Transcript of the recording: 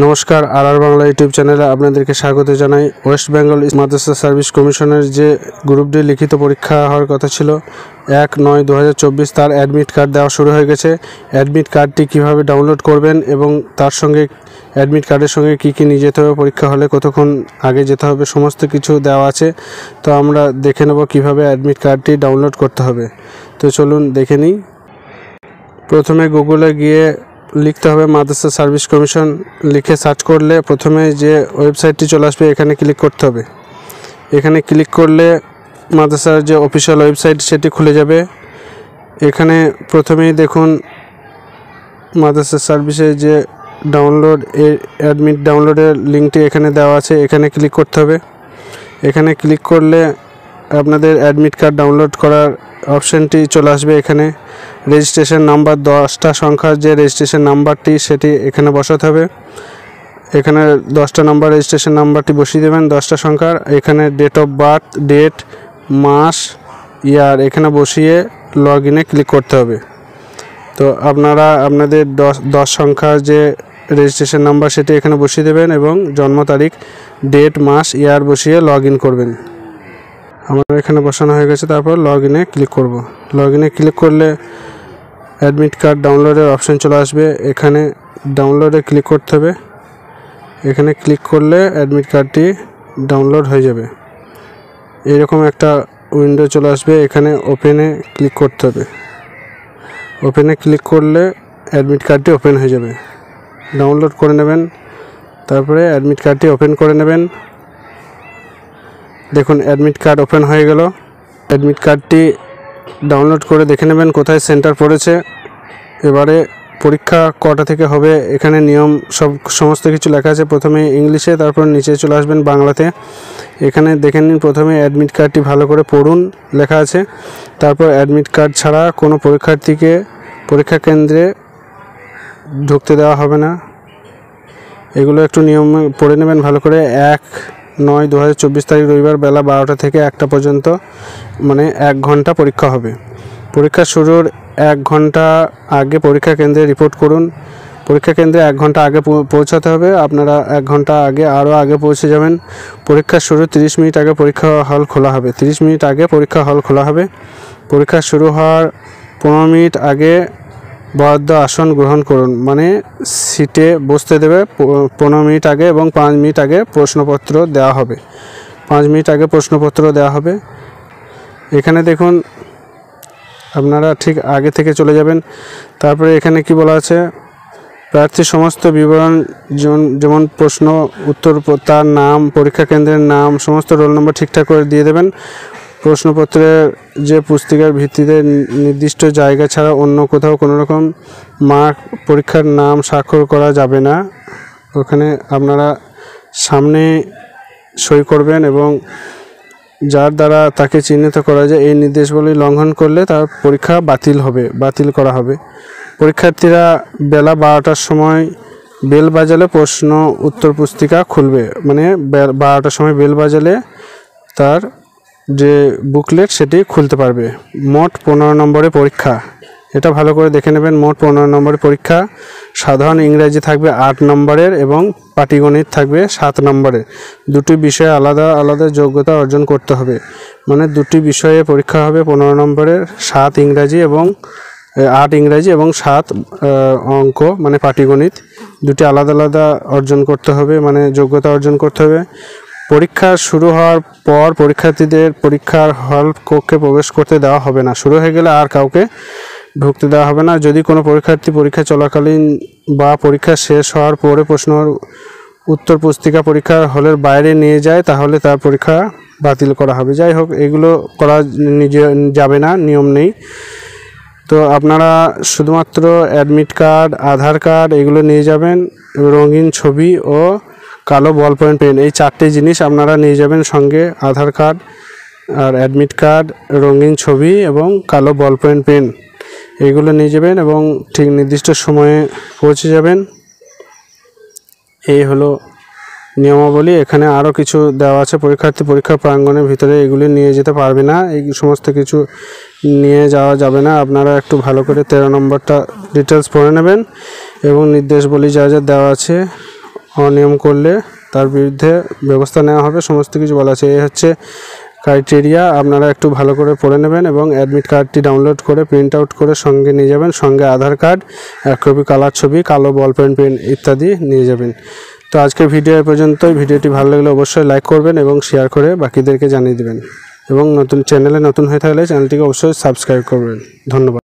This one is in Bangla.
নমস্কার, আর বাংলা ইউটিউব চ্যানেলে আপনাদেরকে স্বাগত জানাই। ওয়েস্ট বেঙ্গল মাদ্রাসা সার্ভিস কমিশনের যে গ্রুপ ডি লিখিত পরীক্ষা হওয়ার কথা ছিল 1/9/2024 তার অ্যাডমিট কার্ড দেওয়া শুরু হয়ে গেছে। অ্যাডমিট কার্ডটি কিভাবে ডাউনলোড করবেন এবং তার সঙ্গে অ্যাডমিট কার্ডের সঙ্গে কী কী নিয়ে যেতে হবে, পরীক্ষা হলে কতক্ষণ আগে যেতে হবে, সমস্ত কিছু দেওয়া আছে। তো আমরা দেখে নেব কীভাবে অ্যাডমিট কার্ডটি ডাউনলোড করতে হবে। তো চলুন দেখে নিই। প্রথমে গুগলে গিয়ে লিখতে হবে মাদ্রাসা সার্ভিস কমিশন, লিখে সার্চ করলে প্রথমে যে ওয়েবসাইটটি চলে আসবে এখানে ক্লিক করতে হবে। এখানে ক্লিক করলে মাদ্রাসার যে অফিসিয়াল ওয়েবসাইট সেটি খুলে যাবে। এখানে প্রথমেই দেখুন মাদ্রাসা সার্ভিসের যে ডাউনলোড অ্যাডমিট ডাউনলোডের লিঙ্কটি এখানে দেওয়া আছে, এখানে ক্লিক করতে হবে। এখানে ক্লিক করলে আপনাদের অ্যাডমিট কার্ড ডাউনলোড করার অপশানটি চলে আসবে। এখানে রেজিস্ট্রেশন নাম্বার 10টা সংখ্যার যে রেজিস্ট্রেশন নাম্বারটি সেটি এখানে বসাতে হবে। এখানে 10টা নাম্বার রেজিস্ট্রেশন নাম্বারটি বসিয়ে দেবেন 10টা সংখ্যার। এখানে ডেট অফ বার্থ, ডেট, মাস, ইয়ার এখানে বসিয়ে লগ ইনে ক্লিক করতে হবে। তো আপনারা আপনাদের 10 সংখ্যার যে রেজিস্ট্রেশন নাম্বার সেটি এখানে বসিয়ে দেবেন এবং জন্ম তারিখ, ডেট, মাস, ইয়ার বসিয়ে লগ ইন করবেন। আমার এখানে বসানো হয়ে গেছে। তারপর লগ ইনে ক্লিক করব। লগ ইনে ক্লিক করলে অ্যাডমিট কার্ড ডাউনলোডের অপশান চলে আসবে। এখানে ডাউনলোডে ক্লিক করতে হবে। এখানে ক্লিক করলে অ্যাডমিট কার্ডটি ডাউনলোড হয়ে যাবে। এইরকম একটা উইন্ডো চলে আসবে। এখানে ওপেনে ক্লিক করতে হবে। ওপেনে ক্লিক করলে অ্যাডমিট কার্ডটি ওপেন হয়ে যাবে। ডাউনলোড করে নেবেন, তারপরে অ্যাডমিট কার্ডটি ওপেন করে নেবেন। দেখুন অ্যাডমিট কার্ড ওপেন হয়ে গেল। অ্যাডমিট কার্ডটি ডাউনলোড করে দেখে নেবেন কোথায় সেন্টার পড়েছে। এবারে পরীক্ষা কটা থেকে হবে এখানে নিয়ম সমস্ত কিছু লেখা আছে। প্রথমে ইংলিশে, তারপর নিচে চলে আসবেন বাংলাতে। এখানে দেখে নিন, প্রথমে অ্যাডমিট কার্ডটি ভালো করে পড়ুন, লেখা আছে। তারপর অ্যাডমিট কার্ড ছাড়া কোনো পরীক্ষার্থীকে পরীক্ষা কেন্দ্রে ঢুকতে দেওয়া হবে না। এগুলো একটু নিয়ম পড়ে নেবেন ভালো করে। 1/9/2024 তারিখ রবিবার বেলা 12টা থেকে 1টা পর্যন্ত, মানে 1 ঘন্টা পরীক্ষা হবে। পরীক্ষা শুরুর 1 ঘন্টা আগে পরীক্ষা কেন্দ্রে রিপোর্ট করুন। পরীক্ষা কেন্দ্রে 1 ঘন্টা আগে পৌঁছাতে হবে। আপনারা 1 ঘন্টা আরও আগে পৌঁছে যাবেন। পরীক্ষা শুরুর 30 মিনিট আগে পরীক্ষা হল খোলা হবে। 30 মিনিট আগে পরীক্ষা হল খোলা হবে। পরীক্ষা শুরু হওয়ার 15 মিনিট আগে বরাদ্দ আসন গ্রহণ করুন, মানে সিটে বসতে দেবে 15 মিনিট আগে, এবং 5 মিনিট আগে প্রশ্নপত্র দেওয়া হবে। 5 মিনিট আগে প্রশ্নপত্র দেওয়া হবে। এখানে দেখুন আপনারা ঠিক আগে থেকে চলে যাবেন। তারপরে এখানে কি বলা আছে, প্রার্থীর সমস্ত বিবরণ যেমন প্রশ্ন উত্তর, তার নাম, পরীক্ষা কেন্দ্রের নাম, সমস্ত রোল নম্বর ঠিকঠাক করে দিয়ে দেবেন। প্রশ্নপত্রের যে পুস্তিকার ভিত্তিতে নির্দিষ্ট জায়গা ছাড়া অন্য কোথাও কোনো রকম মার্ক পরীক্ষার নাম স্বাক্ষর করা যাবে না। ওখানে আপনারা সামনে সই করবেন এবং যার দ্বারা তাকে চিহ্নিত করা যায় এই নির্দেশাবলী লঙ্ঘন করলে তার পরীক্ষা বাতিল করা হবে। পরীক্ষার্থীরা বেলা 12টার সময় বেল বাজালে প্রশ্ন উত্তর পুস্তিকা খুলবে, মানে 12টার সময় বেল বাজালে তার যে বুকলেট সেটি খুলতে পারবে। মোট 15 নম্বরের পরীক্ষা, এটা ভালো করে দেখে নেবেন। মোট 15 নম্বরের পরীক্ষা। সাধারণ ইংরেজি থাকবে 8 নম্বরের এবং পাটিগণিত থাকবে 7 নম্বরের। দুটি বিষয়ে আলাদা আলাদা যোগ্যতা অর্জন করতে হবে, মানে দুটি বিষয়ে পরীক্ষা হবে 15 নম্বরের, 8 ইংরাজি এবং 7 অঙ্ক, মানে পাটিগণিত। দুটি আলাদা আলাদা অর্জন করতে হবে, মানে যোগ্যতা অর্জন করতে হবে। পরীক্ষা শুরু হওয়ার পর পরীক্ষার্থীদের পরীক্ষার হল কক্ষে প্রবেশ করতে দেওয়া হবে না। শুরু হয়ে গেলে আর কাউকে ঢুকতে দেওয়া হবে না। যদি কোনো পরীক্ষার্থী পরীক্ষা চলাকালীন বা পরীক্ষা শেষ হওয়ার পরে প্রশ্ন উত্তর পুস্তিকা পরীক্ষার হলের বাইরে নিয়ে যায় তাহলে তার পরীক্ষা বাতিল করা হবে। যাই হোক, এগুলো করা যাবে না, নিয়ম নেই। তো আপনারা শুধুমাত্র অ্যাডমিট কার্ড, আধার কার্ড এগুলো নিয়ে যাবেন, রঙিন ছবি ও কালো বল পয়েন্ট পেন, এই 4টে জিনিস আপনারা নিয়ে যাবেন সঙ্গে। আধার কার্ড আর অ্যাডমিট কার্ড, রঙিন ছবি এবং কালো বল পয়েন্ট পেন এগুলো নিয়ে যাবেন এবং ঠিক নির্দিষ্ট সময়ে পৌঁছে যাবেন। এই হলো নিয়মাবলী। এখানে আরও কিছু দেওয়া আছে। পরীক্ষার্থী পরীক্ষা প্রাঙ্গণের ভিতরে এগুলি নিয়ে যেতে পারবে না, এই সমস্ত কিছু নিয়ে যাওয়া যাবে না। আপনারা একটু ভালো করে 13 নম্বরটা ডিটেলস পড়ে নেবেন এবং নির্দেশাবলী যা যা দেওয়া আছে অনিয়ম করলে তার বিরুদ্ধে ব্যবস্থা নেওয়া হবে, সমস্ত কিছু বলা আছে। এই হচ্ছে ক্রাইটেরিয়া, আপনারা একটু ভালো করে পড়ে নেবেন এবং অ্যাডমিট কার্ডটি ডাউনলোড করে প্রিন্ট আউট করে সঙ্গে নিয়ে যাবেন, সঙ্গে আধার কার্ড, 1 কপি কালার ছবি, কালো বল পেন ইত্যাদি নিয়ে যাবেন। তো আজকের ভিডিও এ পর্যন্তই। ভিডিওটি ভালো লাগলে অবশ্যই লাইক করবেন এবং শেয়ার করে বাকিদেরকে জানিয়ে দেবেন এবং চ্যানেলে নতুন হয়ে থাকলে চ্যানেলটিকে অবশ্যই সাবস্ক্রাইব করবেন। ধন্যবাদ।